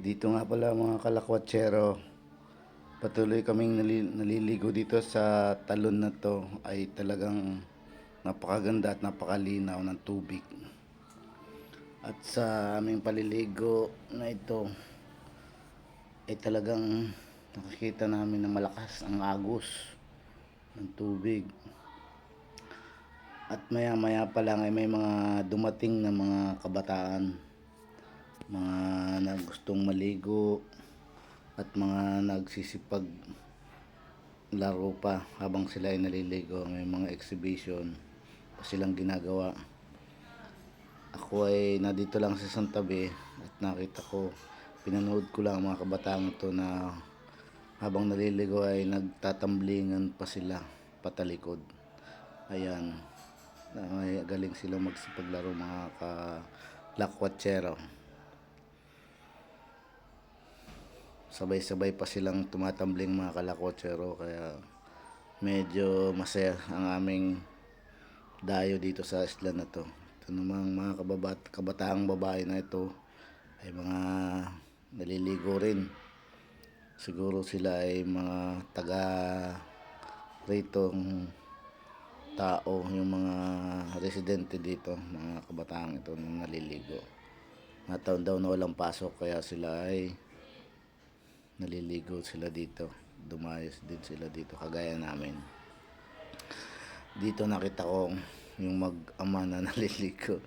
Dito nga pala mga kalakwatsero, patuloy kaming naliligo dito sa talon na to. Ay talagang napakaganda at napakalinaw ng tubig. At sa aming paliligo na ito ay talagang nakikita namin na malakas ang agos ng tubig. At maya maya pa lang ay may mga dumating na mga kabataan, mga na gustong maligo at mga nagsisipag laro pa habang sila ay naliligo. May mga exhibition pa silang ginagawa. Ako ay nandito lang sa isang tabi at nakita ko, pinanood ko lang mga kabataan to na habang naliligo ay nagtatamblingan pa sila patalikod. Ayan, ay galing sila magsipaglaro mga kalakwatsero. Sabay-sabay pa silang tumatambling mga kalakwatsero, kaya medyo masaya ang aming dayo dito sa isla na to. Ito namang mga kabataang babae na ito ay mga naliligo rin. Siguro sila ay mga taga ritong tao, yung mga residente dito, mga kabataang ito na naliligo. Nataon daw na walang pasok kaya sila ay naliligo sila dito. Dumayos din sila dito kagaya namin. Dito nakita ko yung mag-ama na naliligo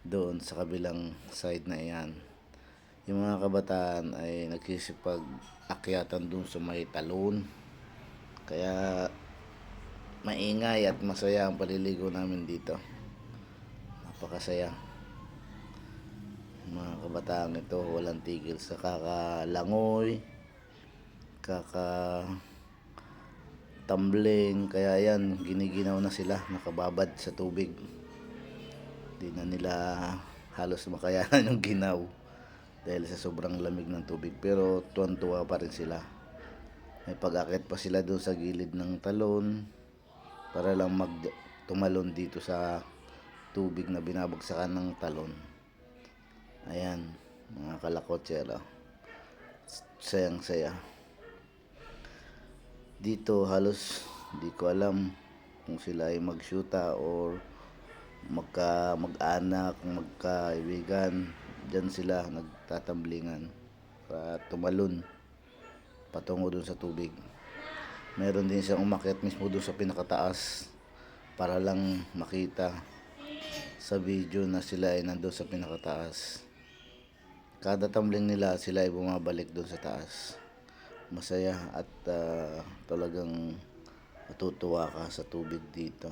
doon sa kabilang side na iyan. Yung mga kabataan ay nagsisipag akyatan doon sa may talon. Kaya maingay at masaya ang paliligo namin dito. Napakasaya. Mga kabataan ito walang tigil sa kakalangoy, kakatumbling. Kaya yan, giniginaw na sila, nakababad sa tubig. Di na nila halos makayanan yung ginaw dahil sa sobrang lamig ng tubig, pero tuwan-tuwa pa rin sila. May pag-akit pa sila doon sa gilid ng talon para lang tumalon dito sa tubig na binabagsakan ng talon. Ayan mga kalakotsera, sayang saya. Dito halos di ko alam kung sila ay magsyuta or mag-anak, magkaibigan. Diyan sila nagtatamblingan para tumalon patungo dun sa tubig. Meron din siyang umakyat mismo dun sa pinakataas para lang makita sa video na sila ay nandun sa pinakataas. Kada tumbling nila sila ay bumabalik dun sa taas. Masaya at talagang matutuwa ka sa tubig dito.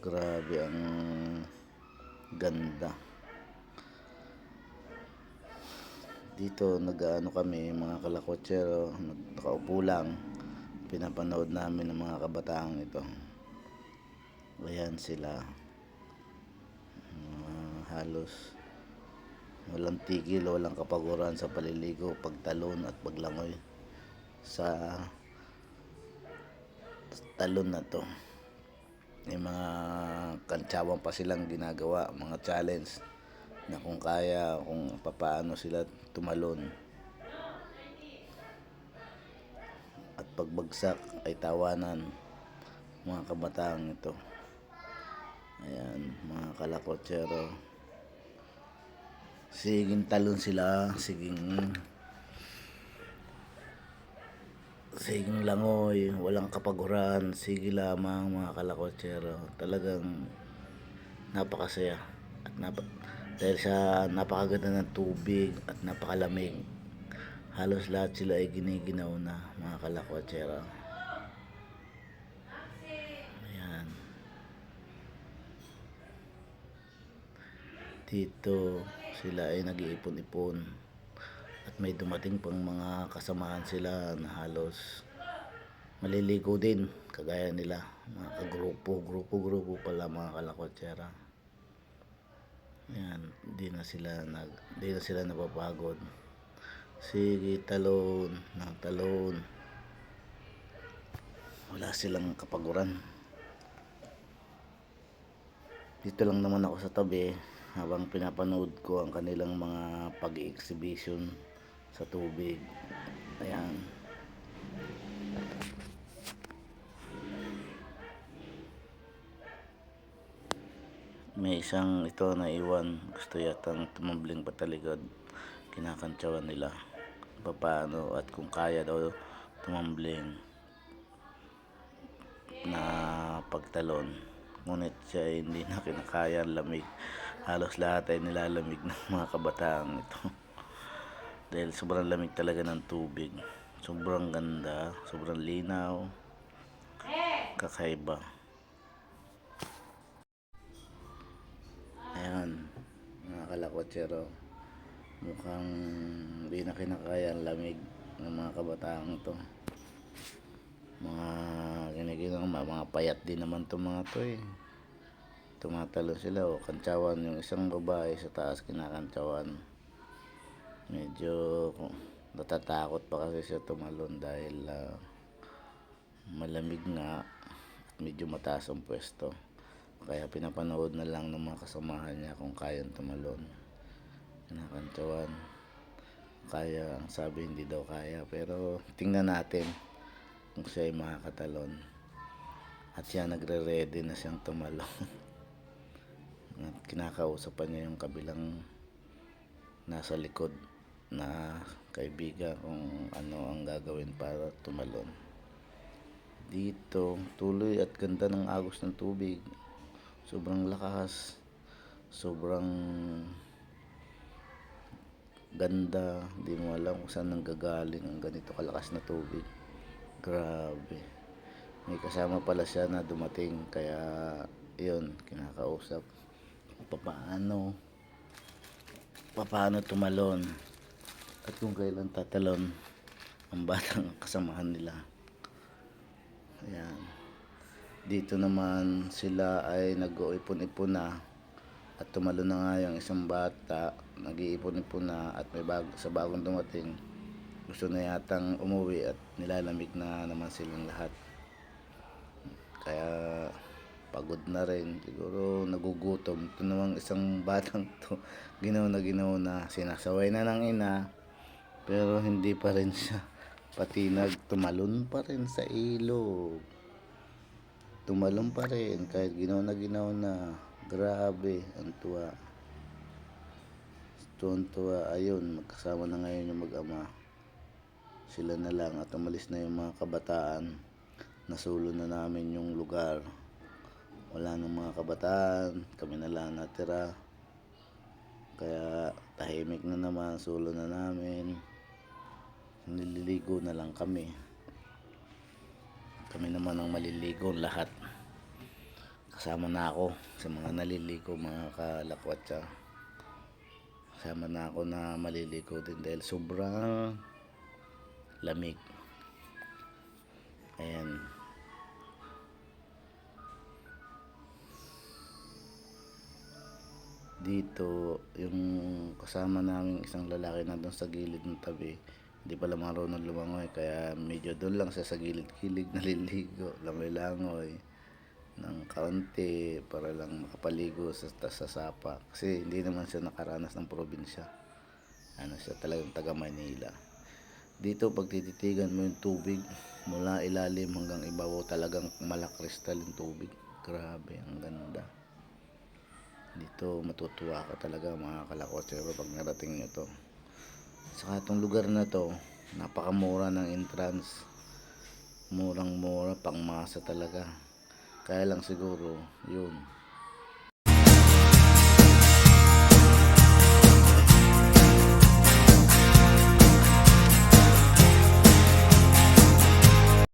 Grabe ang ganda. Dito nag-aano kami mga kalakotsero, nakaupo lang, pinapanood namin ng mga kabataang ito. Ayan sila, halos walang tigil, walang kapaguran sa paliligo, pagtalon at paglangoy sa talon na to. May mga kantsawan pa silang ginagawa, mga challenge na kung kaya, kung papaano sila tumalon. At pagbagsak ay tawanan mga kabataang ito. Ayan mga kalakotsero, siging talon sila, siging langoy, walang kapaguran, sige lamang mga kalakotsero. Talagang napakasaya at dahil sa napakaganda ng tubig at napakalamig, halos lahat sila ay giniginaw na mga kalakotsero. Ayan. Dito sila ay nag-iipon-ipon at may dumating pang mga kasamahan sila na halos maliligo din kagaya nila, mga grupo pala mga kalakotsera. Ayan, di na sila napapagod. Sige, talon ng talon, wala silang kapaguran. Dito lang naman ako sa tabi habang pinapanood ko ang kanilang mga pag-exhibition sa tubig. Ayan. May isang ito na iwan. Gusto yatang tumambling patalikod. Kinakantsawan nila paano at kung kaya daw tumambling na pagtalon. Ngunit siya ay hindi na kinakaya, lamig. Halos lahat ay nilalamig ng mga kabataang ito. Dahil sobrang lamig talaga ng tubig. Sobrang ganda, sobrang linaw, kakaiba. Ayan, mga kalakotsero. Mukhang hindi na kinakaya ang lamig ng mga kabataang ito. Mga giniginang mga payat din naman itong mga to eh. Tumatalon sila o kantsawan yung isang babae sa taas, kinakantsawan. Medyo natatakot pa kasi siya tumalon dahil malamig nga at medyo mataas ang pwesto. Kaya pinapanood na lang ng mga kasamahan niya kung kayang tumalon. Kinakantsawan. Kaya, ang sabi hindi daw kaya, pero tingnan natin kung siya ay makakatalon. At siya nagre-ready na siyang tumalon. At kinakausap niya yung kabilang nasa likod na kaibigan kung ano ang gagawin para tumalon. Dito, tuloy at ganda ng agos ng tubig. Sobrang lakas. Sobrang ganda. Hindi mo alam kung saan nanggagaling ang ganito kalakas na tubig. Grabe. May kasama pala siya na dumating. Kaya, yun, kinakausap. Paano tumalon. At kung kailan tatalon ang batang kasamahan nila. Ayan. Dito naman sila ay nag-uipon-ipon na. At tumalo na nga yung isang bata, nag-iipon-ipon na at sa bagong dumating, gusto na yatang umuwi at nilalamig na naman silang lahat. Kaya pagod na rin, siguro nagugutom. Ito namang isang batang to, ginaw na, sinasaway na ng ina, pero hindi pa rin siya patinag, tumalon pa rin sa ilog. Tumalon pa rin kahit ginaw na. Grabe, ang tuwa. Tuwan-tuwa. Ayun, magkasama na ngayon yung mag-ama. Sila na lang at umalis na yung mga kabataan. Nasulo na namin yung lugar. Wala nang mga kabataan, kami na lang natira. Kaya tahimik na naman, sulo na namin. Nililigo na lang kami. Kami naman ang maliligo lahat. Kasama na ako sa mga naliligo, mga kalakwatsa. Kasama na ako na maliligo din dahil sobrang lamig. Ayan. Dito, yung kasama namin isang lalaki na doon sa gilid ng tabi, hindi pala marunong lumangoy, kaya medyo doon lang siya sa gilid-gilid naliligo, langoy-langoy ng kaunti para lang makapaligo sa sapa. Kasi hindi naman siya nakaranas ng probinsya. Ano siya, talagang taga Manila. Dito pag tititigan mo yung tubig mula ilalim hanggang ibabaw, talagang malakristal yung tubig. Grabe, ang ganda. Dito matutuwa ka talaga mga kalakotsero pag narating nyo to. Saka itong lugar na to, napakamura ng entrance. Murang-mura, pangmasa talaga. Kaya lang siguro, yun,